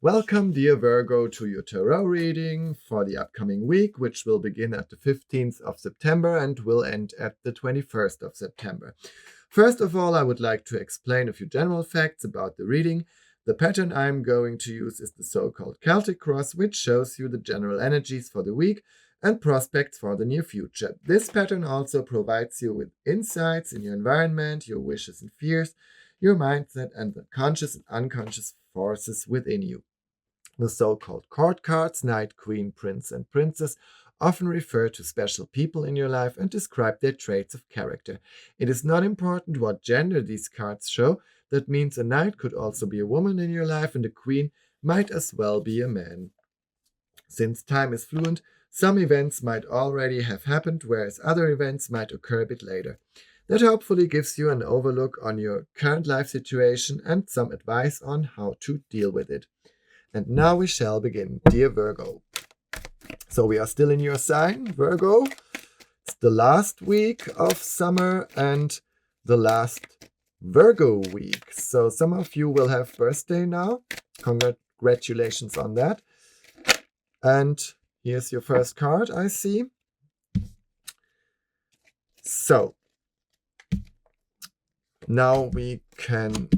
Welcome, dear Virgo, to your tarot reading for the upcoming week, which will begin at the 15th of September and will end at the 21st of September. First of all, I would like to explain a few general facts about the reading. The pattern I'm going to use is the so-called Celtic cross, which shows you the general energies for the week and prospects for the near future. This pattern also provides you with insights in your environment, your wishes and fears, your mindset, and the conscious and unconscious forces within you. The so-called court cards, Knight, Queen, Prince, and Princess, often refer to special people in your life and describe their traits of character. It is not important what gender these cards show. That means a knight could also be a woman in your life, and a queen might as well be a man. Since time is fluent, some events might already have happened, whereas other events might occur a bit later. That hopefully gives you an overlook on your current life situation and some advice on how to deal with it. And now we shall begin, dear Virgo. So we are still in your sign, Virgo. It's the last week of summer and the last Virgo week. So some of you will have birthday now. Congratulations on that. And here's your first card, I see. So now we can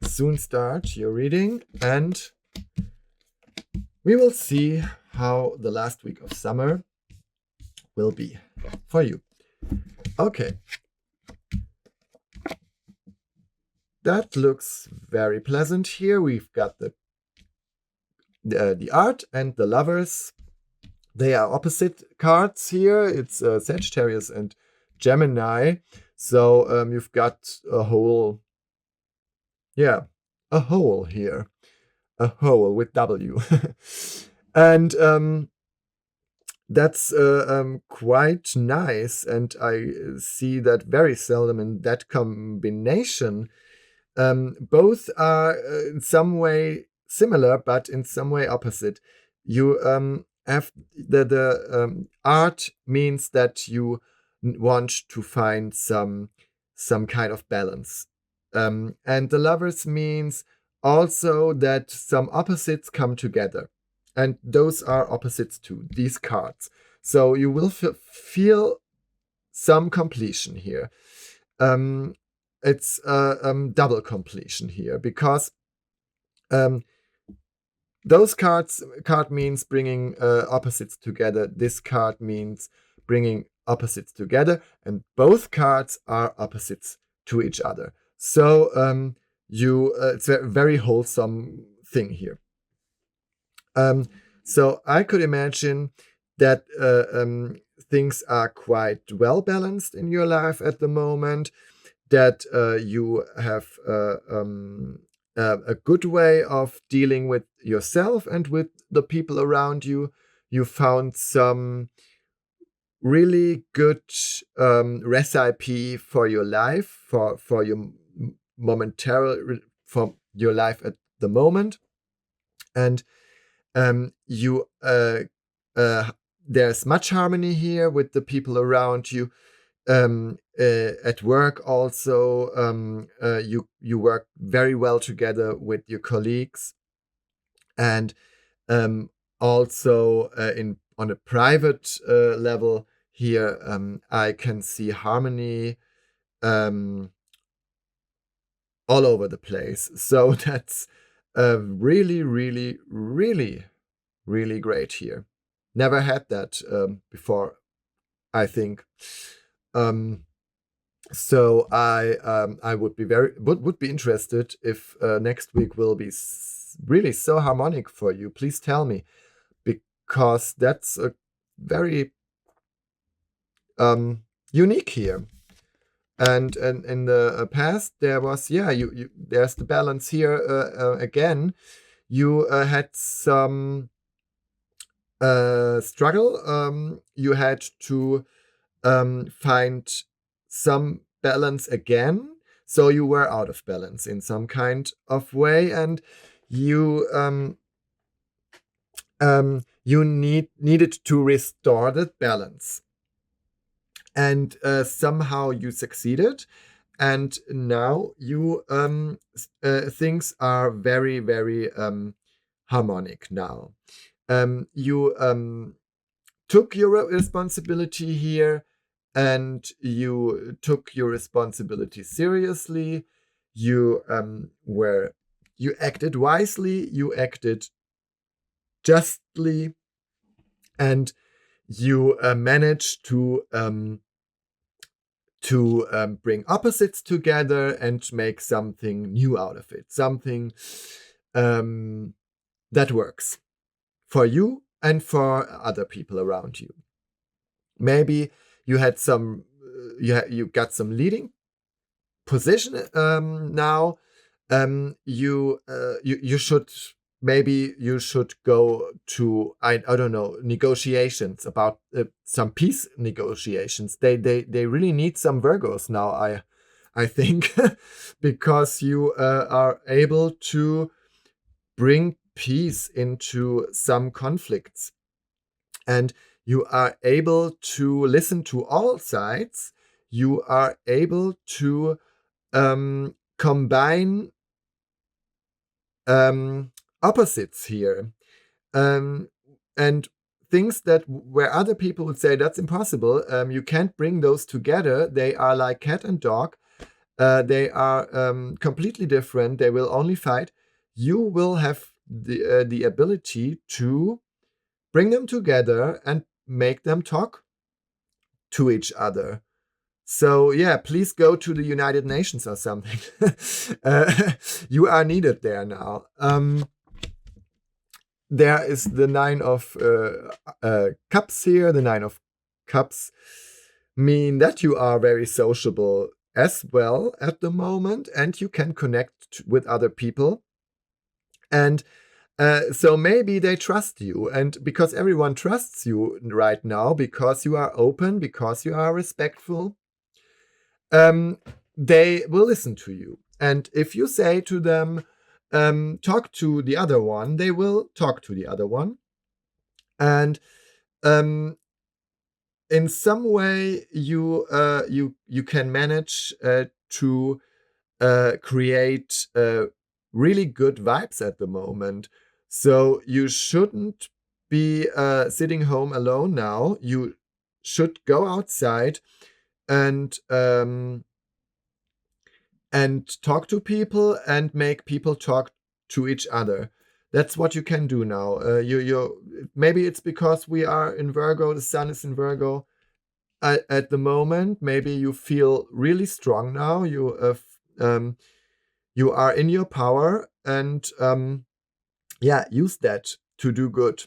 soon start your reading, and we will see how the last week of summer will be for you. Okay. That looks very pleasant here. We've got the art and the lovers. They are opposite cards here. It's Sagittarius and Gemini. So you've got a hole here. A hole with W. And that's quite nice. And I see that very seldom in that combination. Both are in some way similar, but in some way opposite. You have the art means that you want to find some kind of balance. And the lovers means also that some opposites come together. And those are opposites too, these cards. So you will feel some completion here. It's double completion here, because those card means bringing opposites together. This card means bringing opposites together, and both cards are opposites to each other. So it's a very wholesome thing here. So I could imagine that things are quite well balanced in your life at the moment, that you have a good way of dealing with yourself and with the people around you. You found some really good recipe for your life, for your for your life at the moment. And there's much harmony here with the people around you. At work also, you work very well together with your colleagues, and also on a private level here, I can see harmony all over the place. So that's really, really, really, really great here. Never had that before, I think. So I would be interested if next week will be really so harmonic for you. Please tell me, because that's a very unique here. And in the past there was there's the balance here again. You had some struggle. You had to find some balance again. So you were out of balance in some kind of way, and you needed to restore that balance. And somehow you succeeded, and now you things are very, very harmonic now. You took your responsibility here, and you took your responsibility seriously. You you acted wisely, you acted justly, and you managed to bring opposites together and make something new out of it, something that works for you and for other people around you. Maybe you had some, you got some leading position now. You should, maybe you should go to, I don't know, negotiations about some peace negotiations. They really need some Virgos now, I think, because you are able to bring peace into some conflicts, and you are able to listen to all sides. You are able to combine opposites here, and things that where other people would say that's impossible. You can't bring those together. They are like cat and dog. They are completely different. They will only fight. You will have the ability to bring them together and make them talk to each other. So yeah, please go to the United Nations or something. You are needed there now. There is the Nine of Cups here. The Nine of Cups mean that you are very sociable as well at the moment, and you can connect with other people. And so maybe they trust you, and because everyone trusts you right now, because you are open, because you are respectful, they will listen to you. And if you say to them, talk to the other one, they will talk to the other one. And in some way, you can manage to create really good vibes at the moment. So you shouldn't be sitting home alone now. You should go outside and talk to people and make people talk to each other. That's what you can do now. You maybe it's because we are in Virgo, the sun is in Virgo at the moment. Maybe you feel really strong now. You are in your power, and use that to do good.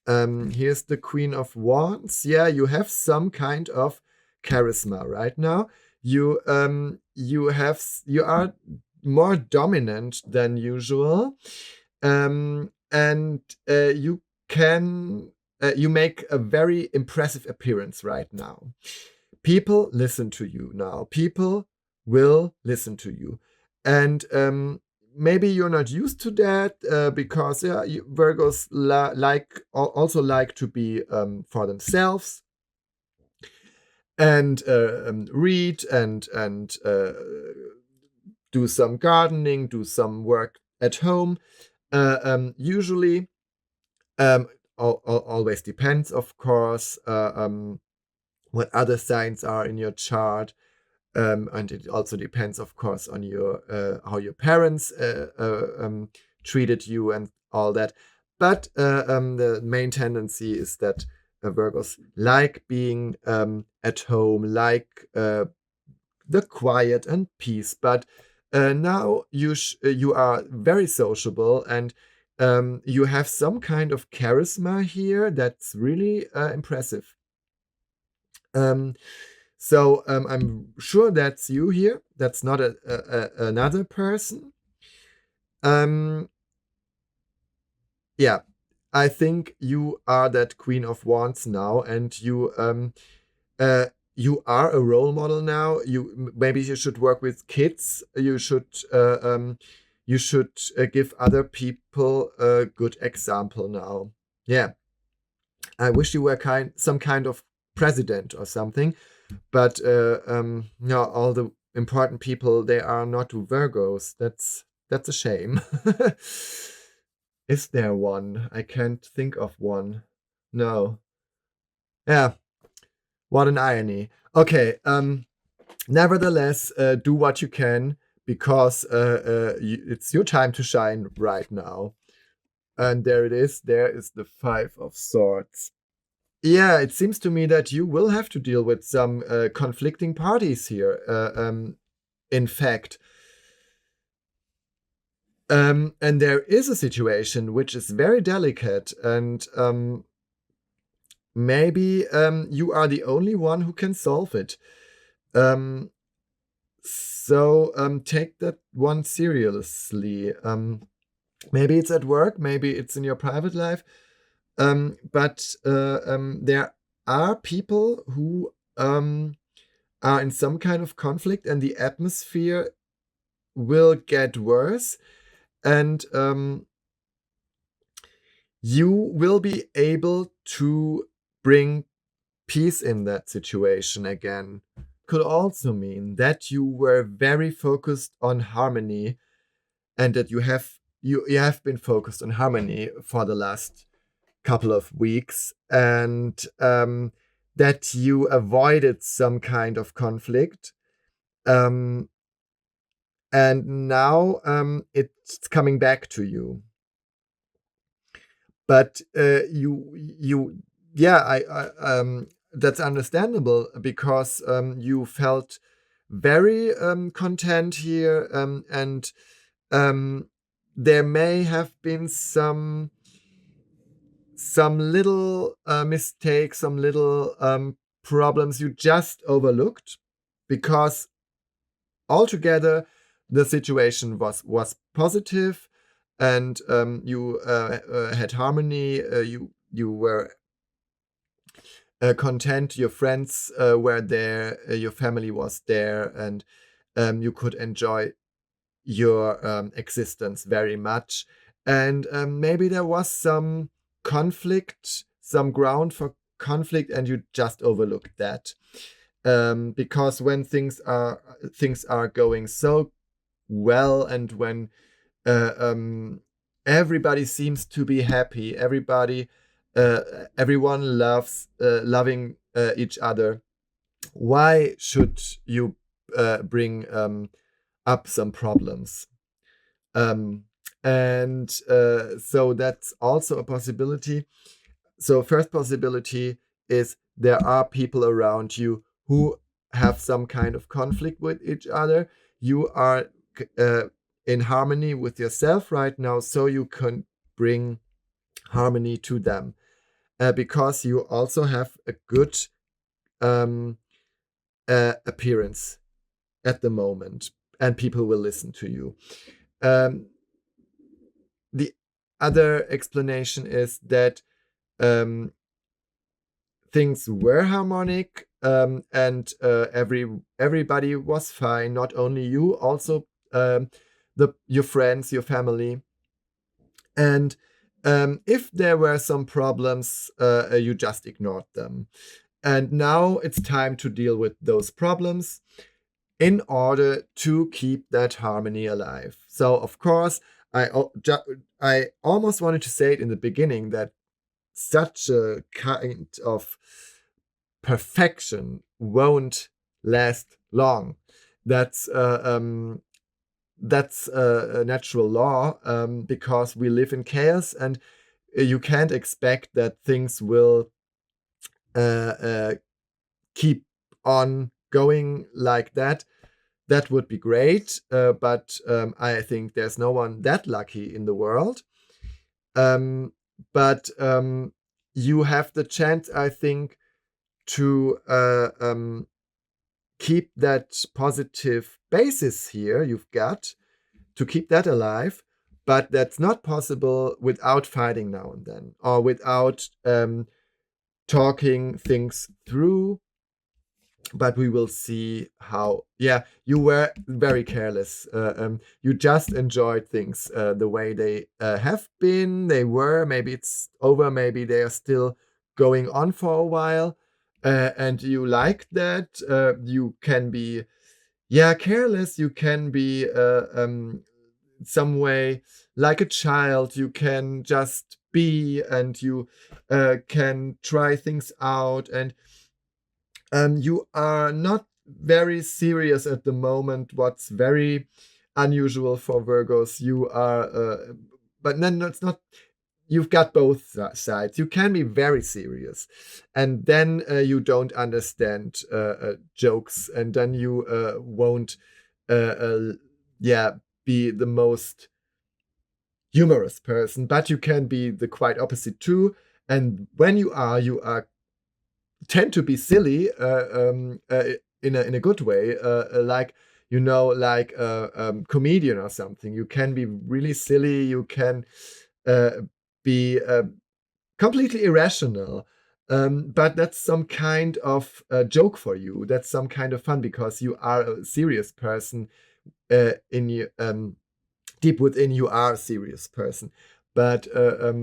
Here's the Queen of Wands. Yeah, you have some kind of charisma right now. You are more dominant than usual, and you can you make a very impressive appearance right now. People listen to you now. People will listen to you, and maybe you're not used to that because Virgos also like to be for themselves and read and do some gardening, do some work at home. Usually, always depends, of course, what other signs are in your chart. And it also depends, of course, on your how your parents treated you and all that. But the main tendency is that Virgos like being at home, like the quiet and peace. But now you are very sociable, and you have some kind of charisma here that's really impressive. So I'm sure that's you here. That's not another person. Yeah, I think you are that Queen of Wands now, and you are a role model now. Maybe you should work with kids. You should give other people a good example now. Yeah, I wish you were some kind of president or something, But no, all the important people, they are not Virgos. That's a shame. Is there one? I can't think of one. No. Yeah, what an irony. Okay, nevertheless, do what you can, because it's your time to shine right now. And there it is. There is the Five of Swords. Yeah, it seems to me that you will have to deal with some conflicting parties here. In fact, and there is a situation which is very delicate, and maybe you are the only one who can solve it. So take that one seriously. Maybe it's at work, maybe it's in your private life, but there are people who are in some kind of conflict, and the atmosphere will get worse, and you will be able to bring peace in that situation again. Could also mean that you were very focused on harmony, and that you have been focused on harmony for the last couple of weeks, and that you avoided some kind of conflict, um, and now it's coming back to you. But you yeah, I that's understandable, because you felt very content here, and there may have been some little mistakes, some little problems you just overlooked, because altogether the situation was positive, and you had harmony. You were content. Your friends were there. Your family was there, and you could enjoy your existence very much. And maybe there was some conflict, some ground for conflict, and you just overlooked that. Because when things are going so well, and when everybody seems to be happy, everyone loves loving each other, why should you bring up some problems? And so that's also a possibility. So first possibility is there are people around you who have some kind of conflict with each other. You are in harmony with yourself right now, so you can bring harmony to them, because you also have a good um, appearance at the moment, and people will listen to you. The other explanation is that things were harmonic, and everybody was fine. Not only you, also your friends, your family. And if there were some problems, you just ignored them. And now it's time to deal with those problems in order to keep that harmony alive. So, of course, I almost wanted to say it in the beginning, that such a kind of perfection won't last long. That's a natural law, because we live in chaos, and you can't expect that things will keep on going like that. That would be great, but I think there's no one that lucky in the world. But you have the chance, I think, to keep that positive basis here you've got, to keep that alive. But that's not possible without fighting now and then, or without talking things through. But we will see how. Yeah, you were very careless. You just enjoyed things the way they have been. They were. Maybe it's over. Maybe they are still going on for a while. and you like that. You can be careless. You can be some way like a child. You can just be, and you can try things out, and you are not very serious at the moment, what's very unusual for Virgos. You are but then it's not, you've got both sides. You can be very serious, and then you don't understand jokes, and then you won't yeah be the most humorous person, but you can be the quite opposite too. And when you are tend to be silly in a good way, like like a comedian or something. You can be really silly. You can uh, be completely irrational. But that's some kind of joke for you. That's some kind of fun because you are a serious person in you. Deep within, you are a serious person. But uh,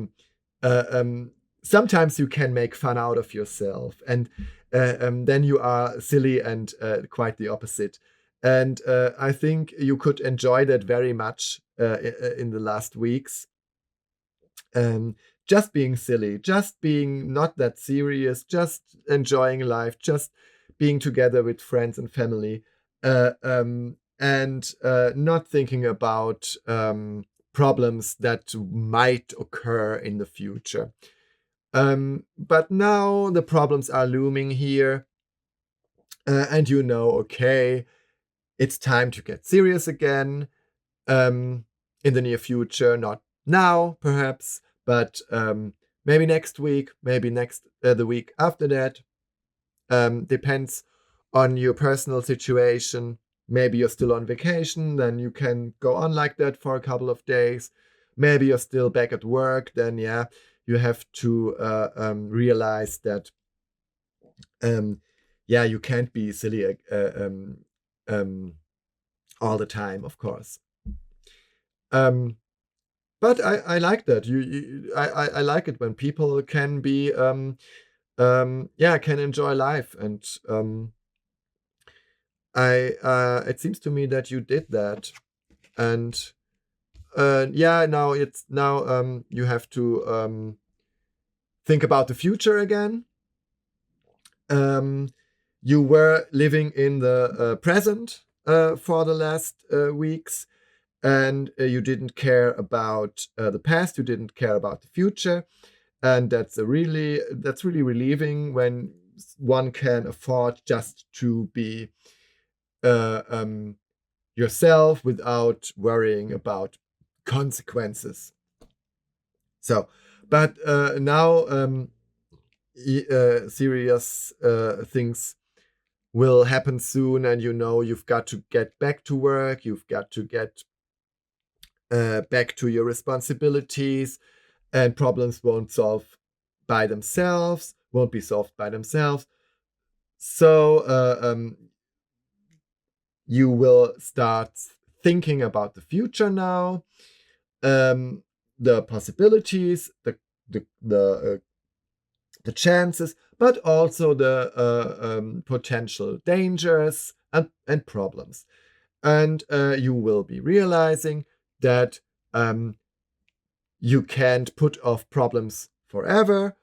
um, sometimes you can make fun out of yourself, and then you are silly and quite the opposite. And I think you could enjoy that very much in the last weeks. Um, just being silly, just being not that serious, just enjoying life, just being together with friends and family, and not thinking about problems that might occur in the future. But now the problems are looming here, and okay, it's time to get serious again. In the near future, not now, perhaps, but maybe next week, maybe next the week after that. Depends on your personal situation. Maybe you're still on vacation, then you can go on like that for a couple of days. Maybe you're still back at work, then you have to realize that you can't be silly all the time, of course. But I like that. I like it when people can be can enjoy life, and I it seems to me that you did that. And now you have to think about the future again. You were living in the present for the last weeks, and you didn't care about the past. You didn't care about the future, and that's really relieving when one can afford just to be yourself without worrying about consequences. So, but now serious things will happen soon, and you've got to get back to work. You've got to get back to your responsibilities, and problems won't be solved by themselves. So you will start thinking about the future now, the possibilities, the chances, but also the potential dangers and problems. And you will be realizing that you can't put off problems forever.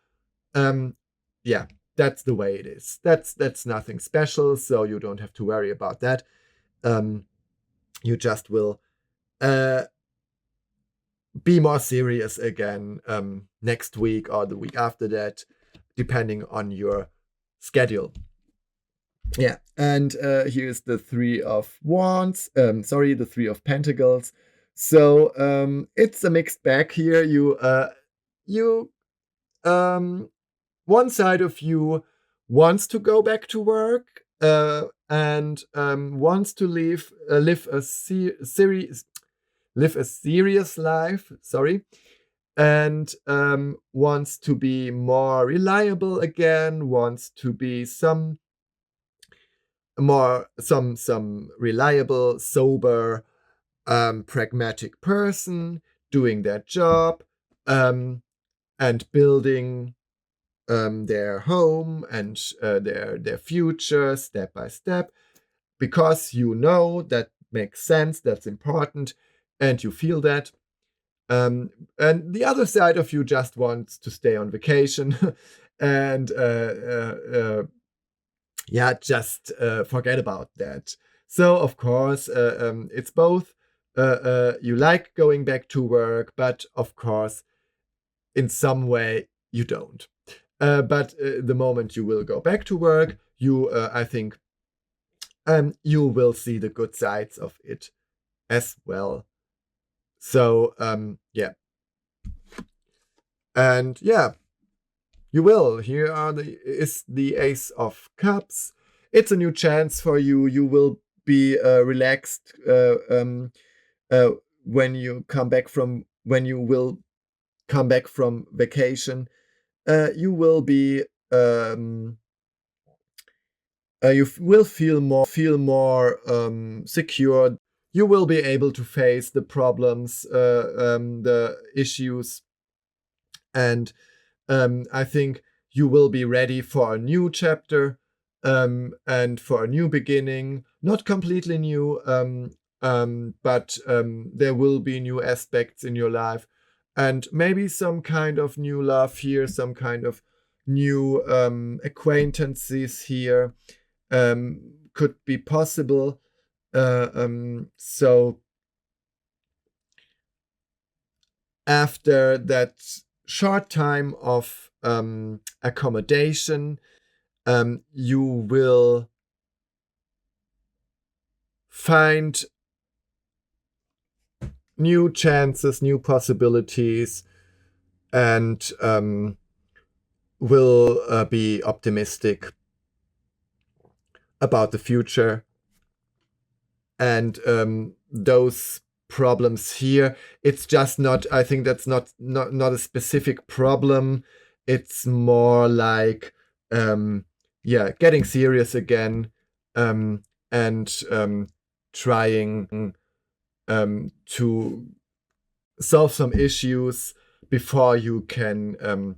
That's the way it is. That's nothing special, so you don't have to worry about that. You just will be more serious again next week or the week after that, depending on your schedule. Yeah, and here's the Three of Wands. The Three of Pentacles. So it's a mixed bag here. You one side of you wants to go back to work and wants to live a serious life. Sorry. And wants to be more reliable again. Wants to be some reliable, sober, pragmatic person doing their job and building their home and their future step by step, because you know that makes sense, that's important, and you feel that. And the other side of you just wants to stay on vacation and just forget about that. So of course, it's both. You like going back to work, but of course, in some way, you don't. But the moment you will go back to work, I think, you will see the good sides of it as well. So, and you will. Here is the Ace of Cups. It's a new chance for you. You will be relaxed when you will come back from vacation. You will be will feel more secure. You will be able to face the problems, the issues, and I think you will be ready for a new chapter, and for a new beginning. Not completely new, but there will be new aspects in your life, and maybe some kind of new love here, some kind of new acquaintances here could be possible. So after that short time of accommodation, you will find new chances, new possibilities, and will be optimistic about the future. And those problems here, it's just not, I think that's not a specific problem. It's more like getting serious again, and trying to solve some issues before you can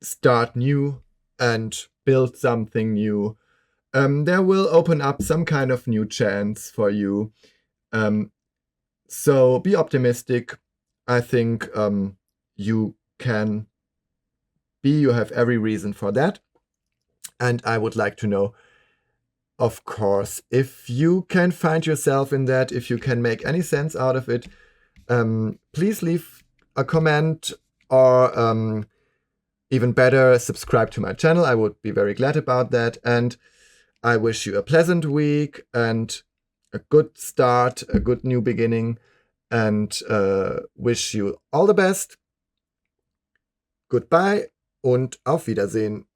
start new and build something new. There will open up some kind of new chance for you. So be optimistic. I think you can be. You have every reason for that. And I would like to know, of course, if you can find yourself in that, if you can make any sense out of it, please leave a comment, or even better, subscribe to my channel. I would be very glad about that. And I wish you a pleasant week and a good start, a good new beginning, and wish you all the best. Goodbye und auf Wiedersehen.